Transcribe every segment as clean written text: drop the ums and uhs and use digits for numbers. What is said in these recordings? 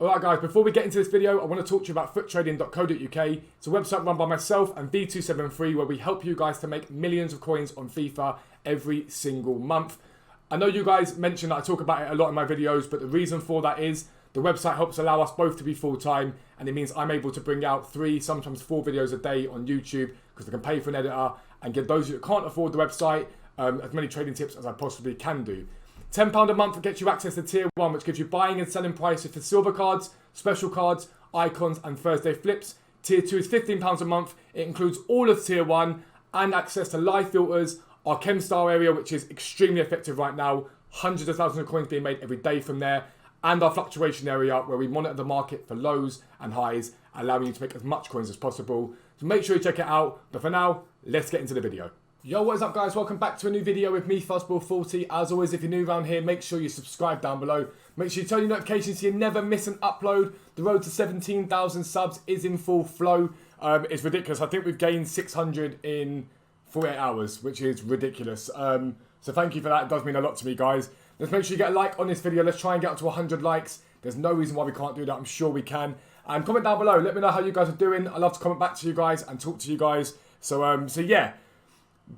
Alright guys, before we get into this video, I want to talk to you about Futtrading.co.uk. It's a website run by myself and V273 where we help you guys to make millions of coins on FIFA every single month. I know you guys mentioned that I talk about it a lot in my videos, but the reason for that is the website helps allow us both to be full-time, and it means I'm able to bring out 3, sometimes 4 videos a day on YouTube because I can pay for an editor and give those who can't afford the website as many trading tips as I possibly can do. £10 a month gets you access to Tier 1, which gives you buying and selling prices for silver cards, special cards, icons and Thursday flips. Tier 2 is £15 a month. It includes all of Tier 1 and access to live filters, our ChemStar area, which is extremely effective right now, hundreds of thousands of coins being made every day from there, and our fluctuation area where we monitor the market for lows and highs, allowing you to make as much coins as possible. So make sure you check it out. But for now, let's get into the video. Yo, what is up guys? Welcome back to a new video with me, Fuzzball40. As always, if you're new around here, make sure you subscribe down below. Make sure you turn your notifications so you never miss an upload. The road to 17,000 subs is in full flow. It's ridiculous. I think we've gained 600 in 48 hours, which is ridiculous. So thank you for that. It does mean a lot to me, guys. Let's make sure you get a like on this video. Let's try and get up to 100 likes. There's no reason why we can't do that. I'm sure we can. And comment down below. Let me know how you guys are doing. I love to comment back to you guys and talk to you guys. So yeah.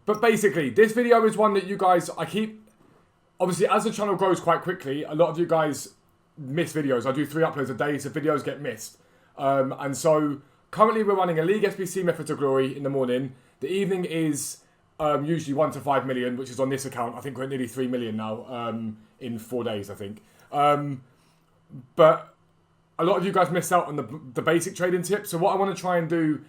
But basically, this video is one that you guys, obviously as the channel grows quite quickly, a lot of you guys miss videos. I do 3 uploads a day, so videos get missed. And so, currently we're running a League SBC Method to Glory in the morning. The evening is usually 1 to 5 million, which is on this account. I think we're at nearly 3 million now, in 4 days, I think. But a lot of you guys missed out on the basic trading tips. So what I want to try and do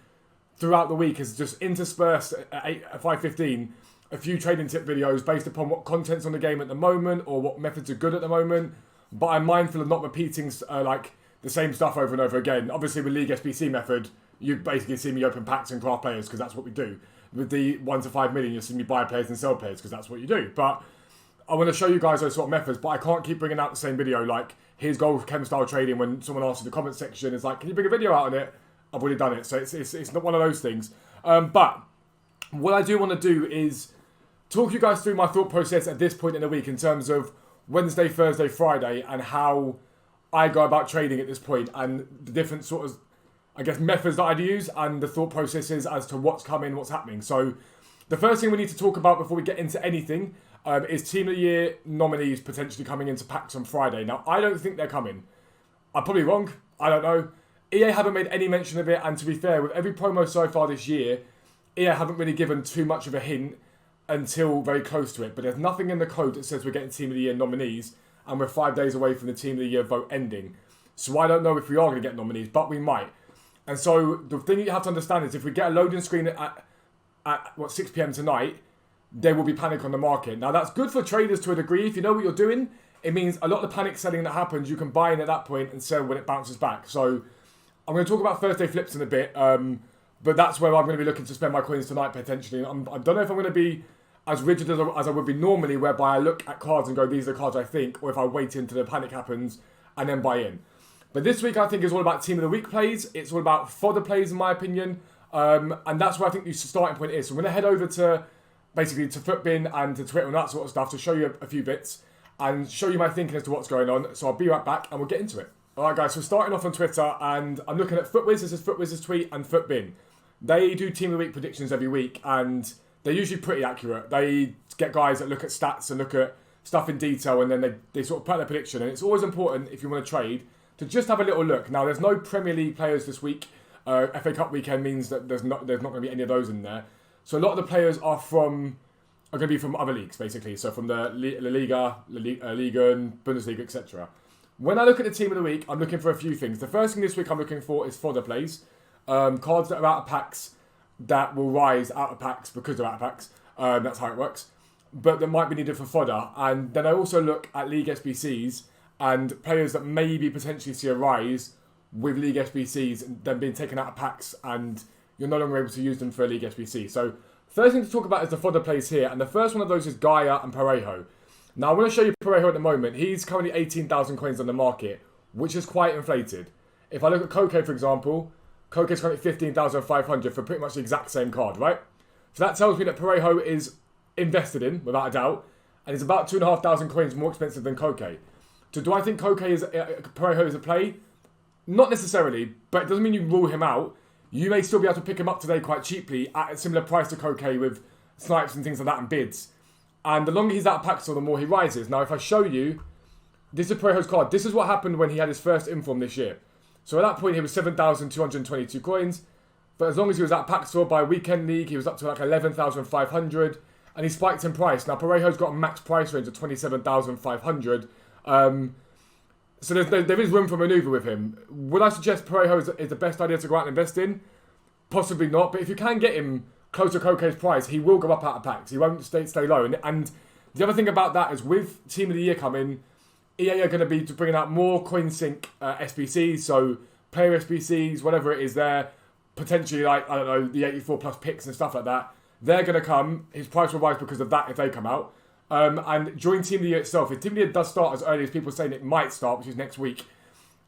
throughout the week is just intersperse at 5:15 a few trading tip videos based upon what content's on the game at the moment or what methods are good at the moment. But I'm mindful of not repeating like the same stuff over and over again. Obviously with League SBC method, you basically see me open packs and craft players because that's what we do. With the 1 to 5 million, you'll see me buy players and sell players because that's what you do. But I want to show you guys those sort of methods, but I can't keep bringing out the same video like here's gold chem style trading when someone asks in the comment section, it's like, can you bring a video out on it? I've already done it, so it's not one of those things. But what I do want to do is talk you guys through my thought process at this point in the week in terms of Wednesday, Thursday, Friday, and how I go about trading at this point, and the different sort of, I guess, methods that I'd use, and the thought processes as to what's coming, what's happening. So the first thing we need to talk about before we get into anything is Team of the Year nominees potentially coming into packs on Friday. Now, I don't think they're coming. I'm probably wrong. I don't know. EA haven't made any mention of it, and to be fair, with every promo so far this year, EA haven't really given too much of a hint until very close to it. But there's nothing in the code that says we're getting Team of the Year nominees, and we're 5 days away from the Team of the Year vote ending. So I don't know if we are going to get nominees, but we might. And so the thing you have to understand is if we get a loading screen at 6 PM tonight, there will be panic on the market. Now that's good for traders to a degree. If you know what you're doing, it means a lot of the panic selling that happens, you can buy in at that point and sell when it bounces back. So I'm going to talk about Thursday flips in a bit, but that's where I'm going to be looking to spend my coins tonight potentially. I don't know if I'm going to be as rigid as I would be normally, whereby I look at cards and go, these are the cards I think, or if I wait until the panic happens and then buy in. But this week I think is all about Team of the Week plays. It's all about fodder plays in my opinion, and that's where I think the starting point is. So I'm going to head over to basically to Futbin and to Twitter and that sort of stuff to show you a few bits and show you my thinking as to what's going on. So I'll be right back and we'll get into it. Alright guys, so starting off on Twitter, and I'm looking at FutWiz, this is FutWiz's tweet, and Futbin. They do Team of the Week predictions every week, and they're usually pretty accurate. They get guys that look at stats and look at stuff in detail, and then they sort of put their prediction, and it's always important, if you want to trade, to just have a little look. Now, there's no Premier League players this week. FA Cup weekend means that there's not going to be any of those in there. So a lot of the players are going to be from other leagues, basically. So from the La Liga, Liga, Bundesliga, etc. When I look at the Team of the Week, I'm looking for a few things. The first thing this week I'm looking for is fodder plays. Cards that are out of packs that will rise out of packs because they're out of packs. That's how it works. But that might be needed for fodder. And then I also look at League SBCs and players that maybe potentially see a rise with League SBCs and then being taken out of packs and you're no longer able to use them for a League SBC. So first thing to talk about is the fodder plays here. And the first one of those is Gaia and Parejo. Now, I want to show you Parejo at the moment. He's currently 18,000 coins on the market, which is quite inflated. If I look at Koke, for example, Koke's currently 15,500 for pretty much the exact same card, right? So that tells me that Parejo is invested in, without a doubt, and it's about 2,500 coins more expensive than Koke. So do I think Parejo is a play? Not necessarily, but it doesn't mean you rule him out. You may still be able to pick him up today quite cheaply at a similar price to Koke with snipes and things like that and bids. And the longer he's out of pack store, the more he rises. Now, if I show you, this is Parejo's card. This is what happened when he had his first inform this year. So at that point, he was 7,222 coins. But as long as he was at pack store by weekend league, he was up to like 11,500. And he spiked in price. Now, Parejo's got a max price range of 27,500. So there is room for manoeuvre with him. Would I suggest Parejo is the best idea to go out and invest in? Possibly not. But if you can get him close to Koke's price, he will go up out of packs. He won't stay low. And the other thing about that is with Team of the Year coming, EA are going to be bringing out more CoinSync SBCs, so player SBCs, whatever it is there, potentially like, I don't know, the 84 plus picks and stuff like that. They're going to come. His price will rise because of that if they come out. And during Team of the Year itself, if Team of the Year does start as early as people are saying it might start, which is next week,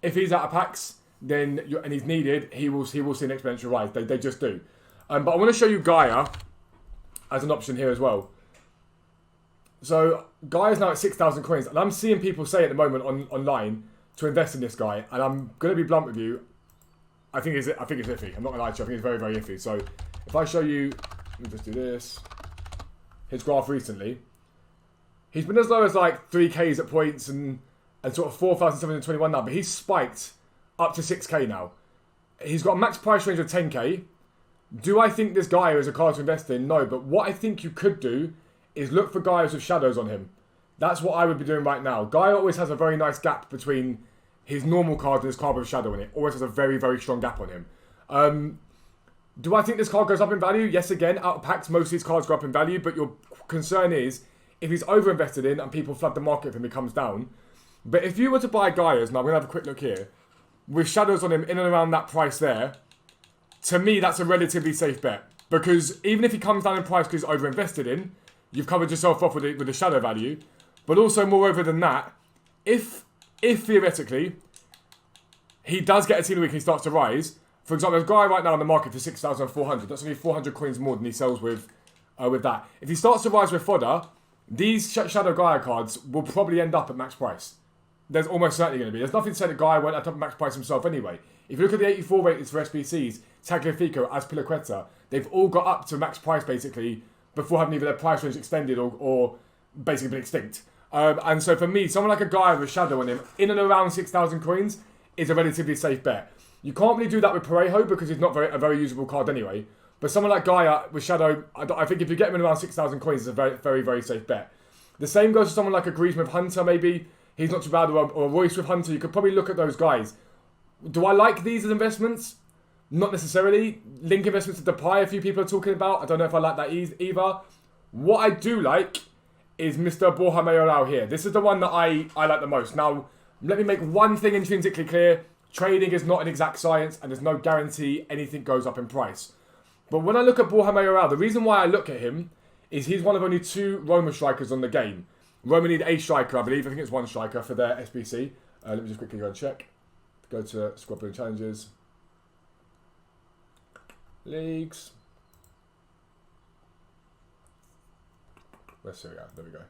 if he's out of packs and he's needed, he will see an exponential rise. They just do. But I want to show you Gaia as an option here as well. So Gaia's now at 6,000 coins, and I'm seeing people say at the moment online to invest in this guy. And I'm going to be blunt with you. I think it's iffy. I'm not going to lie to you. I think it's very, very iffy. So if I show you, let me just do this. His graph recently. He's been as low as like 3Ks at points and sort of 4,721 now, but he's spiked up to 6K now. He's got a max price range of 10K. Do I think this guy is a card to invest in? No, but what I think you could do is look for guys with shadows on him. That's what I would be doing right now. Guy always has a very nice gap between his normal card and his card with a shadow in it. Always has a very, very strong gap on him. Do I think this card goes up in value? Yes, again, out of packs, most of these cards go up in value, but your concern is if he's over-invested in and people flood the market if he comes down. But if you were to buy Gaia's, now I'm going to have a quick look here, with shadows on him in and around that price there, to me, that's a relatively safe bet. Because even if he comes down in price because he's over-invested in, you've covered yourself off with the shadow value. But also, moreover than that, if theoretically he does get a team of the week and he starts to rise, for example, there's a guy right now on the market for 6,400. That's only 400 coins more than he sells with that. If he starts to rise with fodder, these Shadow Gaia cards will probably end up at max price. There's almost certainly going to be. There's nothing to say that Gaia won't end up at max price himself anyway. If you look at the 84 ratings for SBCs, Tagliafico, Azpilicueta, they've all got up to max price basically before having either their price range extended or basically been extinct. And so for me, someone like a Gaia with Shadow on him, in and around 6,000 coins, is a relatively safe bet. You can't really do that with Parejo because he's not a very usable card anyway. But someone like Gaia with Shadow, I think if you get him in around 6,000 coins, it's a very, very, very safe bet. The same goes to someone like a Griezmann with Hunter, maybe. He's not too bad, or a Royce with Hunter. You could probably look at those guys. Do I like these as investments? Not necessarily. Link investments to Depay, a few people are talking about. I don't know if I like that either. What I do like is Mr. Borja Mayoral here. This is the one that I like the most. Now, let me make one thing intrinsically clear. Trading is not an exact science, and there's no guarantee anything goes up in price. But when I look at Borja Mayoral, the reason why I look at him is he's one of only 2 Roma strikers on the game. Roma need a striker, I believe. I think it's 1 striker for their SBC. Let me just quickly go and check. Go to Squad Building Challenges. Leagues. Let's see. There we go.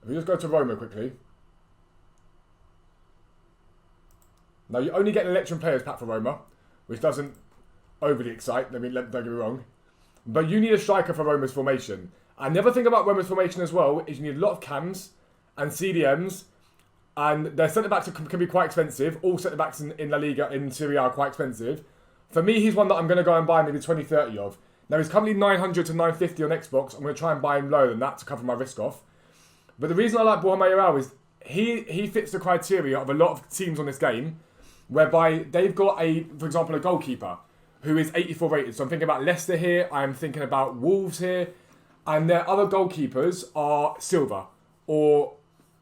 If we just go to Roma quickly. Now, you only get an Electrum Players pack for Roma, which doesn't overly excite, don't get me wrong. But you need a striker for Roma's formation. And the other thing about Roma's formation as well is you need a lot of cams and CDMs, and their centre-backs can be quite expensive. All centre-backs in La Liga, in Serie A are quite expensive. For me, he's one that I'm going to go and buy maybe 20, 30 of. Now, he's currently 900 to 950 on Xbox. I'm going to try and buy him lower than that to cover my risk off. But the reason I like Borja Mayoral is he fits the criteria of a lot of teams on this game, whereby they've got, for example, a goalkeeper who is 84 rated. So I'm thinking about Leicester here. I'm thinking about Wolves here. And their other goalkeepers are silver or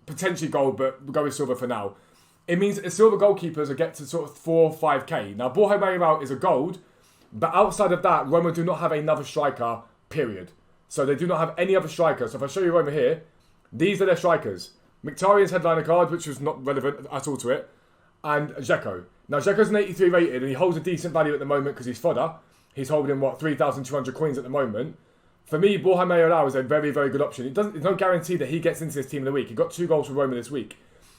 potentially gold, but we'll go with silver for now. It means that the silver goalkeepers will get to sort of 4 or 5k. Now, Borja Mayoral is a gold, but outside of that, Roma do not have another striker, period. So they do not have any other striker. So if I show you Roma here, these are their strikers. Mkhitaryan's headliner card, which was not relevant at all to it, and Dzeko. Now, Dzeko's an 83 rated, and he holds a decent value at the moment because he's fodder. He's holding, 3,200 coins at the moment. For me, Borja Mayoral is a very, very good option. There's no guarantee that he gets into this team of the week. He got 2 goals for Roma this week.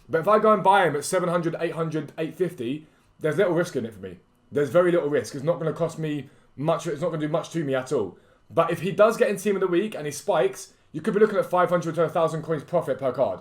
But if I go and buy him at 700, 800, 850, there's little risk in it for me. There's very little risk. It's not going to cost me much. It's not going to do much to me at all. But if he does get in team of the week and he spikes, you could be looking at 500 to 1,000 coins profit per card.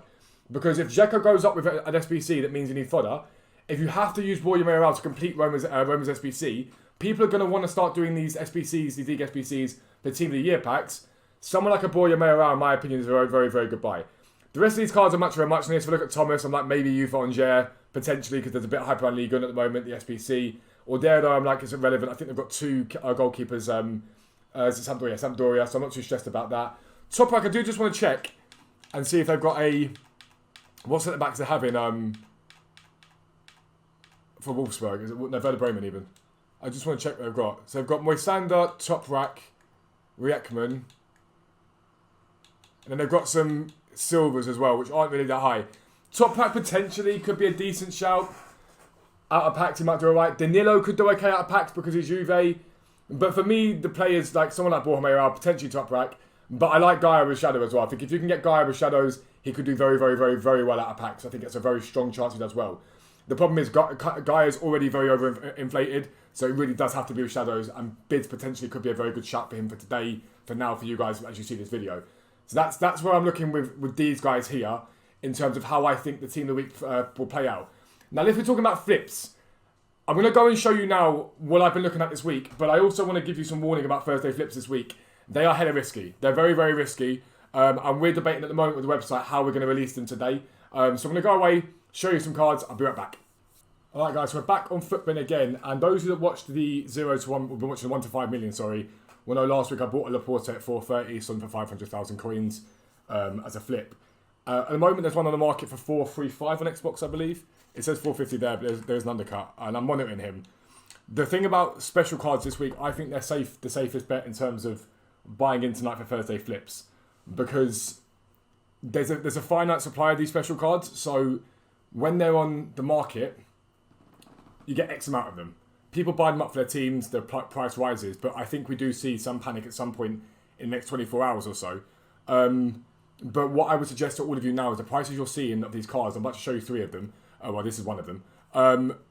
Because if Dzeko goes up with an SBC, that means you need fodder. If you have to use Borja Mayoral to complete Roma's SBC, people are going to want to start doing these SBCs, these league SBCs, the Team of the Year packs. Someone like a Borja Mayoral, in my opinion, is a very, very, very good buy. The rest of these cards are much very much. And if I look at Thomas, I'm like maybe Youth Angers, potentially, because there's a bit of hyper on Ligue 1 at the moment, the SBC. Or there, though, I'm like, it's irrelevant. I think they've got 2 goalkeepers. Is it Sampdoria? Sampdoria, so I'm not too stressed about that. Top Rack, I do just want to check and see if they've got a... What centre backs they have in for Wolfsburg? Is it Werder Bremen even? I just want to check what they've got. So they've got Moisander, Top Rack, Riekman. And then they've got some silvers as well, which aren't really that high. Top Rack potentially could be a decent shout. Out of packs, he might do alright. Danilo could do okay out of packs because he's Juve. But for me, the players like someone like Borja Mayoral, potentially Top Rack. But I like Gaia with Shadow as well. I think if you can get Gaia with Shadows, he could do very, very, very, very well out of packs. I think it's a very strong chance he does well. The problem is Gaia is already very overinflated, so it really does have to be with Shadows, and bids potentially could be a very good shot for him for today, for now, for you guys as you see this video. So that's where I'm looking with these guys here in terms of how I think the Team of the Week will play out. Now, if we're talking about flips, I'm going to go and show you now what I've been looking at this week, but I also want to give you some warning about Thursday flips this week. They are hella risky. They're very, very risky. And we're debating at the moment with the website how we're going to release them today. So I'm going to go away, show you some cards. I'll be right back. Alright guys, so we're back on Footbin again. And those that watched the 0 to 1, we've been watching the 1 to 5 million, sorry. Well, no, last week I bought a Laporte at 430, sold for 500,000 coins as a flip. At the moment, there's one on the market for 435 on Xbox, I believe. It says 450 there, but there's an undercut. And I'm monitoring him. The thing about special cards this week, I think they're the safest bet in terms of buying in tonight for Thursday flips. Because there's a finite supply of these special cards. So when they're on the market, you get X amount of them. People buy them up for their teams, the price rises. But I think we do see some panic at some point in the next 24 hours or so. But what I would suggest to all of you now is the prices you're seeing of these cards, I'm about to show you 3 of them. Oh, well, this is one of them.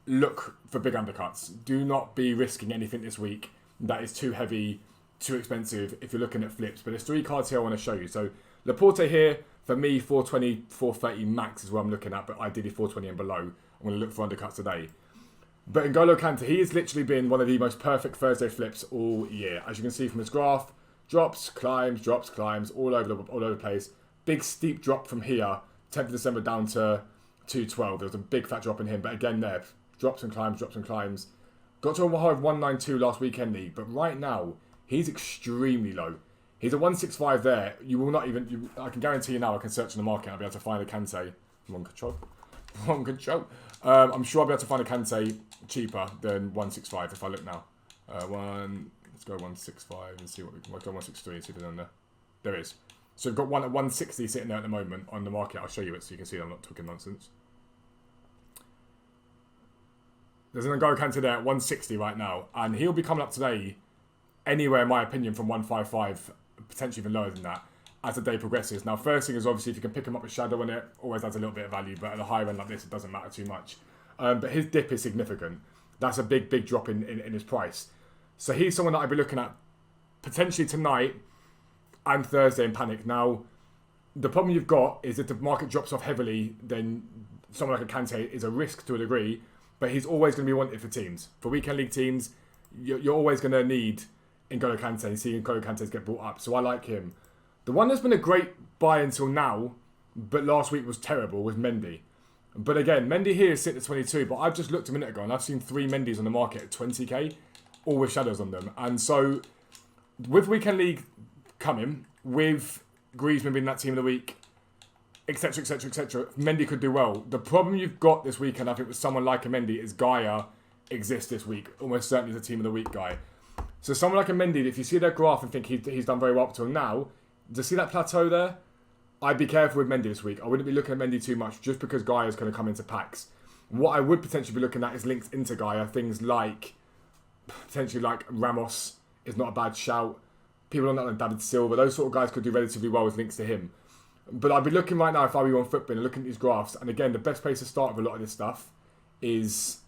Look for big undercuts. Do not be risking anything this week that is too heavy, too expensive if you're looking at flips. But there's 3 cards here I want to show you. So Laporte here, for me, 420, 430 max is what I'm looking at, but ideally 420 and below. I'm going to look for undercuts today. But N'Golo Kante, he has literally been one of the most perfect Thursday flips all year. As you can see from his graph, drops, climbs, all over the place. Big steep drop from here, 10th of December down to 212. There was a big fat drop in him, but again there, drops and climbs. Got to a high of 192 last weekend league, but right now, he's extremely low. He's a 165 there. You will not even, I can guarantee you now, I can search in the market, I'll be able to find a Kante. Wrong control. I'm sure I'll be able to find a Kante cheaper than 165 if I look now. Let's go 165 and see what we can work on. 163 and see if it's on there. There is. So we've got one at 160 sitting there at the moment on the market. I'll show you it so you can see I'm not talking nonsense. There's an N'Golo Kante there at 160 right now. And he'll be coming up today anywhere, in my opinion, from 155, potentially even lower than that, as the day progresses. Now, first thing is obviously if you can pick him up with Shadow on it, always adds a little bit of value. But at a higher end like this, it doesn't matter too much. But his dip is significant. That's a big, big drop in his price. So he's someone that I'd be looking at potentially tonight and Thursday in panic. Now, the problem you've got is if the market drops off heavily, then someone like a Kante is a risk to a degree, but he's always going to be wanted for teams. For weekend league teams, you're always going to need N'Golo Kante and see N'Golo Kantes get brought up. So I like him. The one that's been a great buy until now, but last week was terrible, was Mendy. But again, Mendy here is sitting at 22, but I've just looked a minute ago and I've seen 3 Mendys on the market at 20k, all with shadows on them. And so, with weekend league coming, with Griezmann being that team of the week, etc, Mendy could do well. The problem you've got this weekend, I think, with someone like a Mendy is Gaia exists this week. Almost certainly the team of the week guy. So someone like a Mendy, if you see their graph and think he's done very well up till now, to see that plateau there, I'd be careful with Mendy this week. I wouldn't be looking at Mendy too much just because Gaia is going to come into packs. What I would potentially be looking at is links into Gaia. Things like, potentially like Ramos is not a bad shout. People on that like David Silva, those sort of guys could do relatively well with links to him. But I'd be looking right now if I were you on Footbin and looking at these graphs. And again, the best place to start with a lot of this stuff is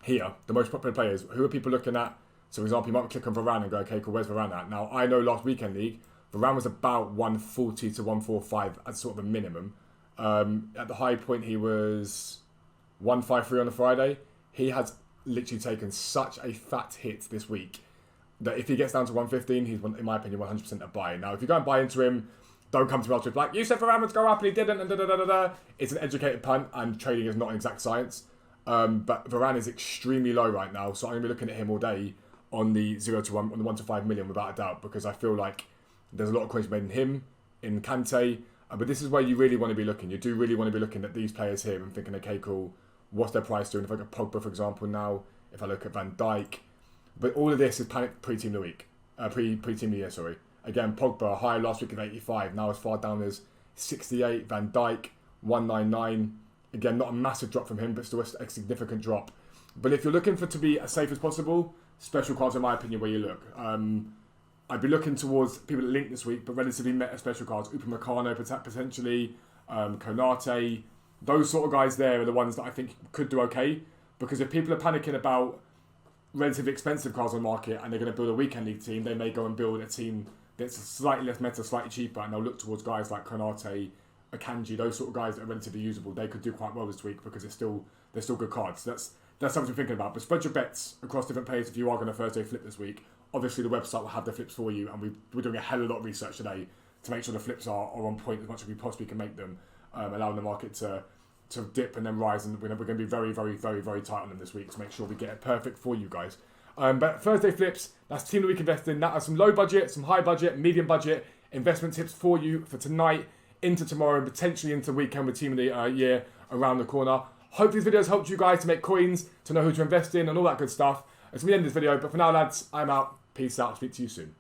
here, the most popular players, who are people looking at? So, for example, you might click on Varane and go, okay, cool, where's Varane at? Now, I know last weekend league, Varane was about 140 to 145 as sort of a minimum. At the high point, he was 153 on the Friday. He has literally taken such a fat hit this week that if he gets down to 115, he's, in my opinion, 100% a buy. Now, if you go and buy into him, don't come to me after like, you said Varane would go up and he didn't, and da-da-da-da-da. It's an educated punt, and trading is not an exact science. But Varane is extremely low right now, so I'm going to be looking at him all day on the 0 to 1, on the 1 to 5 million without a doubt, because I feel like there's a lot of coins made in him, in Kante, but this is where you really want to be looking. You do really want to be looking at these players here and thinking, okay, cool, what's their price doing? If I look at Pogba, for example, now, if I look at Van Dijk, but all of this is panic pre-team of the week, pre-team of the year, sorry. Again, Pogba, high last week of 85, now as far down as 68, Van Dijk, 199. Again, not a massive drop from him, but still a significant drop. But if you're looking for to be as safe as possible, special cards, in my opinion, where you look. I'd be looking towards people that link this week, but relatively meta special cards. Upamecano potentially, Konate. Those sort of guys there are the ones that I think could do okay. Because if people are panicking about relatively expensive cards on the market and they're going to build a weekend league team, they may go and build a team that's slightly less meta, slightly cheaper, and they'll look towards guys like Konate, Akanji, those sort of guys that are relatively usable. They could do quite well this week because they're still good cards. That's something to think about. But spread your bets across different players if you are going to Thursday flip this week. Obviously, the website will have the flips for you, and we're doing a hell of a lot of research today to make sure the flips are on point as much as we possibly can make them, allowing the market to dip and then rise. And we're going to be very, very, very, very tight on them this week to make sure we get it perfect for you guys. But Thursday flips, that's Team of the Week investing. That are some low budget, some high budget, medium budget investment tips for you for tonight, into tomorrow, and potentially into the weekend with Team of the Year around the corner. Hope these videos helped you guys to make coins, to know who to invest in, and all that good stuff. That's the end of this video. But for now, lads, I'm out. Peace out. Speak to you soon.